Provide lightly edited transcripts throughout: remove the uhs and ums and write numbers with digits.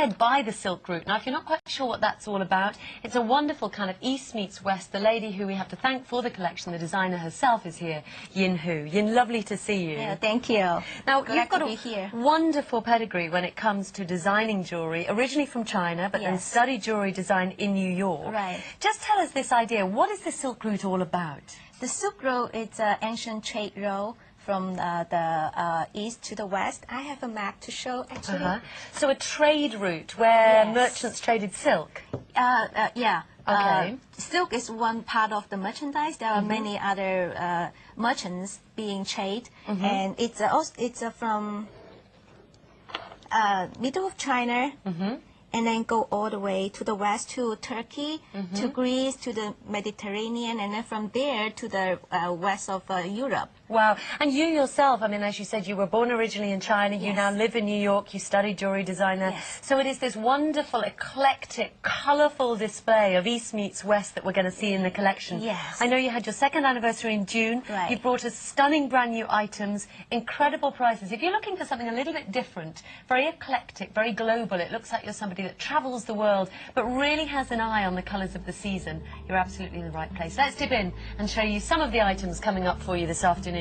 led by the silk route. Now, if you're not quite sure what that's all about, it's a wonderful kind of East meets West. The lady who we have to thank for the collection, the designer herself, is here, Yin Hu. Yin, lovely to see you. Yeah, thank you. Now, Glad you've got to a be here. wonderful pedigree when it comes to designing jewellery, originally from China, but then studied jewellery design in New York. Right. Just tell us this idea. What is the silk route all about? The Silk Road is an ancient trade road from the east to the west. I have a map to show, actually. So a trade route where merchants traded silk? Yeah. Okay. Silk is one part of the merchandise. There are many other merchants being traded, and it's from middle of China, and then go all the way to the west to Turkey, to Greece, to the Mediterranean, and then from there to the west of Europe. Wow. And you yourself, I mean, as you said, you were born originally in China, you now live in New York, you studied jewellery design there. So it is this wonderful, eclectic, colourful display of East meets West that we're going to see in the collection. Yes. I know you had your second anniversary in June. Right. You brought us stunning brand new items, incredible prices. If you're looking for something a little bit different, very eclectic, very global, it looks like you're somebody that travels the world, but really has an eye on the colours of the season, you're absolutely in the right place. Let's dip in and show you some of the items coming up for you this afternoon.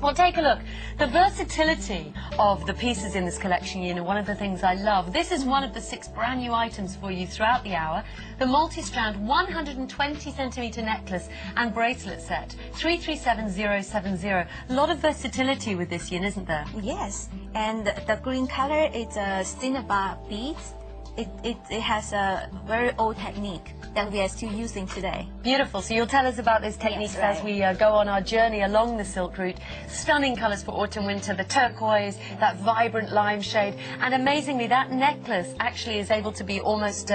Well, take a look. The versatility of the pieces in this collection, you know, one of the things I love. This is one of the 6 brand new items for you throughout the hour. The multi-strand 120 centimetre necklace and bracelet set, 337070. A lot of versatility with this, Yin, isn't there? Yes, and the green color is a cinnabar beads. It has a very old technique that we are still using today. Beautiful. So you'll tell us about those techniques as we go on our journey along the silk route. Stunning colours for autumn, winter, the turquoise, that vibrant lime shade. And amazingly, that necklace actually is able to be almost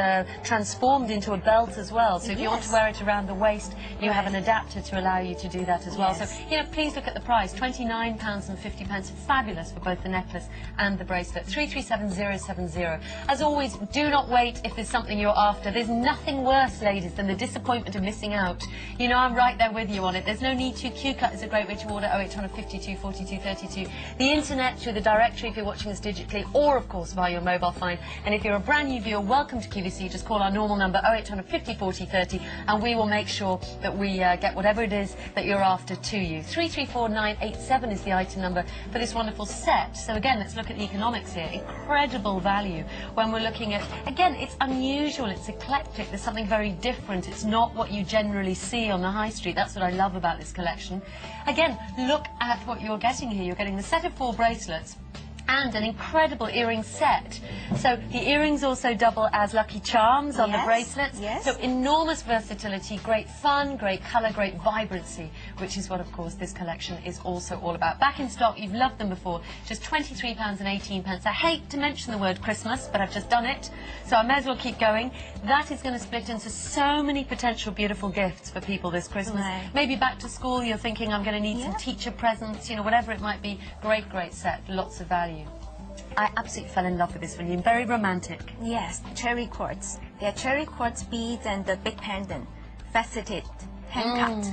transformed into a belt as well. So if you want to wear it around the waist, you have an adapter to allow you to do that as well. So, you know, please look at the price, £29.50. Fabulous for both the necklace and the bracelet. 337070. As always, do not wait if there's something you're after. There's nothing worse, ladies, than the disappointment of missing out. You know, I'm right there with you on it. There's no need to. Q-Cut is a great way to order, 0800 52 42 32. The internet, through the directory if you're watching us digitally, or of course via your mobile phone. And if you're a brand new viewer, welcome to QVC. Just call our normal number, 0800 50 40 30, and we will make sure that we get whatever it is that you're after to you. 334987 is the item number for this wonderful set. So again, let's look at the economics here. Incredible value when we're looking at, again, it's unusual, it's eclectic, there's something very different. It's not what you generally see on the high street. That's what I love about this collection. Again, look at what you're getting here. You're getting the set of 4 bracelets and an incredible earring set. So the earrings also double as lucky charms on the bracelets. So enormous versatility, great fun, great colour, great vibrancy, which is what, of course, this collection is also all about. Back in stock, you've loved them before, just £23.18. I hate to mention the word Christmas, but I've just done it, so I may as well keep going. That is going to split into so many potential beautiful gifts for people this Christmas. Maybe back to school, you're thinking, I'm going to need some teacher presents, you know, whatever it might be. Great, great set, lots of value. I absolutely fell in love with this one. You're very romantic. Yes, cherry quartz. They're cherry quartz beads and the big pendant, faceted, hand-cut.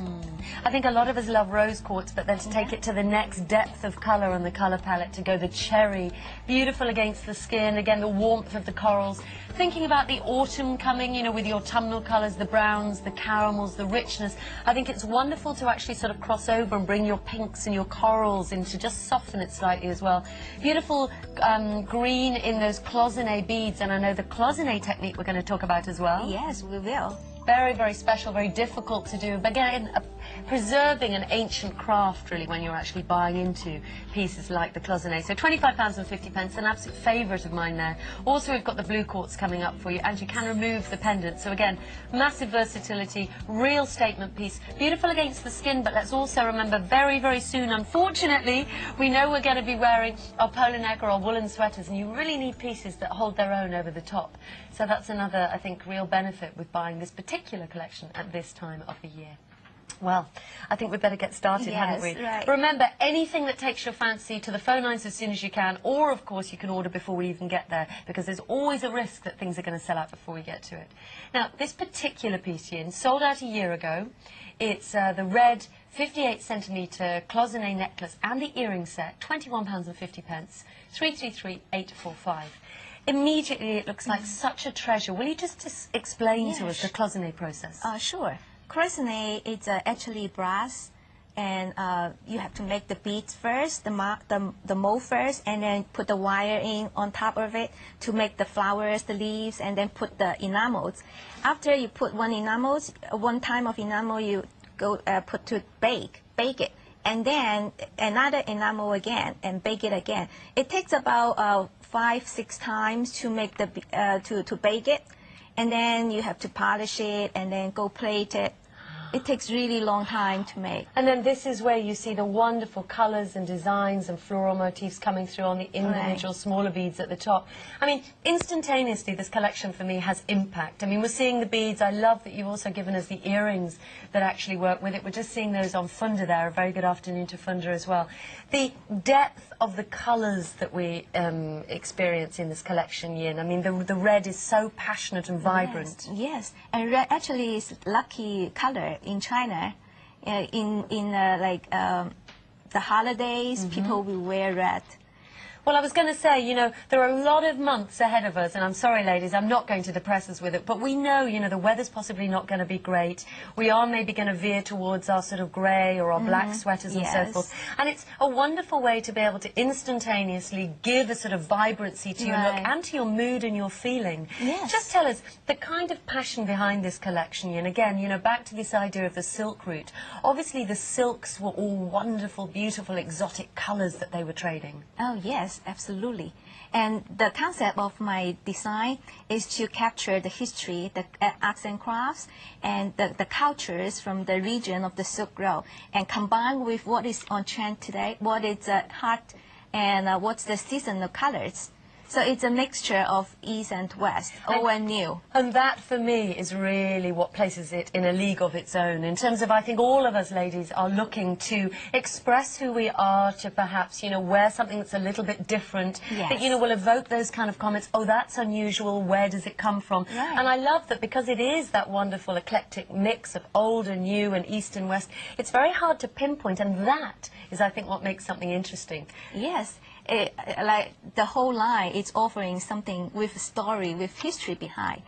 I think a lot of us love rose quartz, but then to take it to the next depth of colour on the colour palette, to go the cherry, beautiful against the skin, again the warmth of the corals. Thinking about the autumn coming, you know, with the autumnal colours, the browns, the caramels, the richness, I think it's wonderful to actually sort of cross over and bring your pinks and your corals in to just soften it slightly as well. Beautiful green in those cloisonné beads, and I know the cloisonné technique we're going to talk about as well. Yes, we will. Very, very special, very difficult to do. But again, preserving an ancient craft, really, when you're actually buying into pieces like the cloisonné. So £25.50, an absolute favourite of mine there. Also, we've got the blue quartz coming up for you, and you can remove the pendant. So again, massive versatility, real statement piece. Beautiful against the skin, but let's also remember very, very soon, unfortunately, we know we're going to be wearing our polo neck or our woolen sweaters, and you really need pieces that hold their own over the top. So that's another, I think, real benefit with buying this particular collection at this time of the year. Well, I think we'd better get started, hadn't we? Remember, anything that takes your fancy, to the phone lines as soon as you can, or, of course, you can order before we even get there, because there's always a risk that things are going to sell out before we get to it. Now, this particular piece, Yin, sold out a year ago. It's the red 58cm cloisonné necklace and the earring set, £21.50, 333845. immediately it looks like such a treasure. Will you just explain to us the cloisonné process? Sure. Cloisonné is actually brass, and you have to make the beads first, the mold first, and then put the wire in on top of it to make the flowers, the leaves, and then put the enamels. After you put one time of enamel, you go put to bake it, and then another enamel again, and bake it again. It takes about 5-6 times to make the to bake it, and then you have to polish it and then go plate it. It takes really long time to make. And then this is where you see the wonderful colours and designs and floral motifs coming through on the individual smaller beads at the top. I mean, instantaneously, this collection for me has impact. I mean, we're seeing the beads. I love that you've also given us the earrings that actually work with it. We're just seeing those on Funda there. A very good afternoon to Funda as well. The depth of the colours that we experience in this collection, Yin. I mean, the red is so passionate and vibrant. Yes. And red actually is lucky colour in China. The holidays, people will wear red. Well, I was going to say, you know, there are a lot of months ahead of us, and I'm sorry, ladies, I'm not going to depress us with it, but we know, you know, the weather's possibly not going to be great. We are maybe going to veer towards our sort of grey or our black sweaters and so forth. And it's a wonderful way to be able to instantaneously give a sort of vibrancy to your look and to your mood and your feeling. Yes. Just tell us the kind of passion behind this collection, and again, you know, back to this idea of the silk route. Obviously, the silks were all wonderful, beautiful, exotic colours that they were trading. Oh, yes. Absolutely. And the concept of my design is to capture the history, the arts and crafts, and the cultures from the region of the Silk Road, and combine with what is on trend today, what is hot, and what's the seasonal colors. So it's a mixture of East and West, old and new. And that, for me, is really what places it in a league of its own. In terms of, I think all of us ladies are looking to express who we are, to perhaps, you know, wear something that's a little bit different, that, you know, will evoke those kind of comments, oh, that's unusual, where does it come from? And I love that because it is that wonderful eclectic mix of old and new and East and West, it's very hard to pinpoint, and that is, I think, what makes something interesting. Yes. Like the whole line is offering something with a story, with history behind.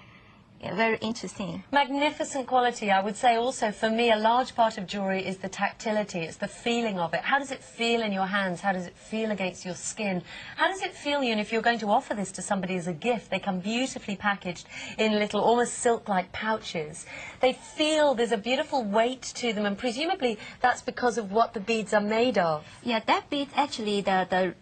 Very interesting. Magnificent quality. I would say also, for me, a large part of jewellery is the tactility. It's the feeling of it. How does it feel in your hands? How does it feel against your skin? How does it feel, you know, if you're going to offer this to somebody as a gift? They come beautifully packaged in little, almost silk-like pouches. They feel there's a beautiful weight to them, and presumably that's because of what the beads are made of. Yeah, that bead, actually, the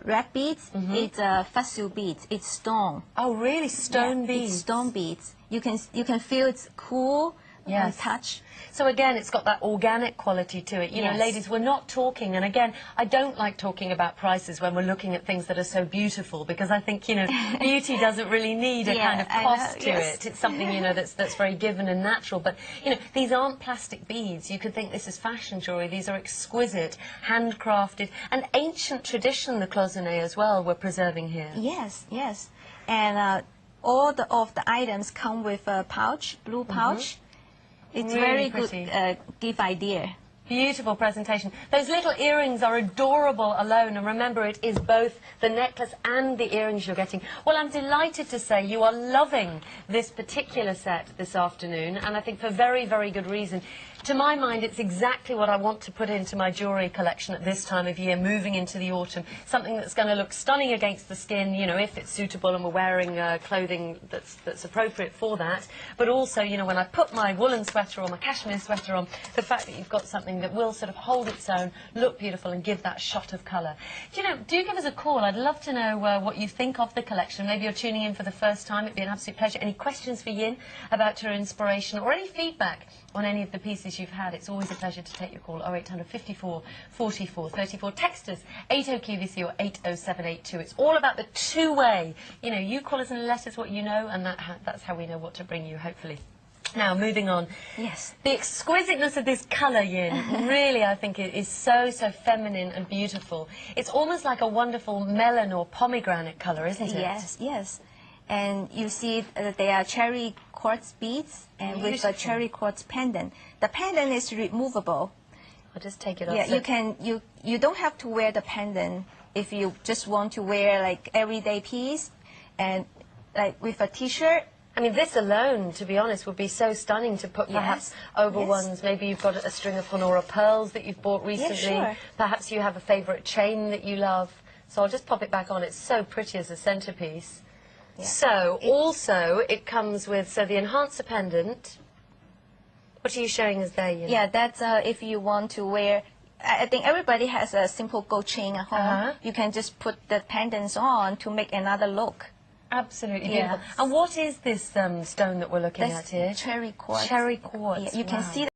red beads, it's fossil beads. It's stone. Oh, really? Stone beads? It's stone beads. You can feel it's cool and touch. So again, it's got that organic quality to it. You know, ladies, we're not talking, and again, I don't like talking about prices when we're looking at things that are so beautiful, because I think, you know, beauty doesn't really need a kind of cost to it. It's something, you know, that's very given and natural. But, you know, these aren't plastic beads. You could think this is fashion jewellery. These are exquisite, handcrafted, and ancient tradition, the cloisonné as well, we're preserving here. Yes, yes. And all of the items come with a pouch, blue pouch. It's Really very pretty. good gift idea. Beautiful presentation. Those little earrings are adorable alone, and remember, it is both the necklace and the earrings you're getting. Well, I'm delighted to say you are loving this particular set this afternoon, and I think for very, very good reason. To my mind, it's exactly what I want to put into my jewellery collection at this time of year, moving into the autumn. Something that's going to look stunning against the skin, you know, if it's suitable and we're wearing clothing that's appropriate for that. But also, you know, when I put my woolen sweater or my cashmere sweater on, the fact that you've got something that will sort of hold its own, look beautiful and give that shot of colour. You know, do give us a call. I'd love to know what you think of the collection. Maybe you're tuning in for the first time. It'd be an absolute pleasure. Any questions for Yin about her inspiration, or any feedback on any of the pieces you've had? It's always a pleasure to take your call. 0800 54 44 34. Text us 80QVC or 80782. It's all about the two-way. You know, you call us and let us what you know, and that's how we know what to bring you, hopefully. Now, moving on. Yes. The exquisiteness of this colour, Yin, really, I think it is so, so feminine and beautiful. It's almost like a wonderful melon or pomegranate colour, isn't it? Yes, yes. And you see they are cherry quartz beads, and with a cherry quartz pendant. The pendant is removable. I'll just take it off. Yeah, you don't have to wear the pendant if you just want to wear like everyday piece. and like with a t-shirt. I mean, this alone, to be honest, would be so stunning to put perhaps over one's. Maybe you've got a string of Honora pearls that you've bought recently. Sure. Perhaps you have a favourite chain that you love. So I'll just pop it back on. It's so pretty as a centrepiece. Yeah. So also it comes with the enhancer pendant. What are you showing us there, Yin? Yeah, that's if you want to wear. I think everybody has a simple gold chain at home. You can just put the pendants on to make another look. Absolutely beautiful. And what is this stone that we're looking at here? Cherry quartz. Cherry quartz. Yeah, you can see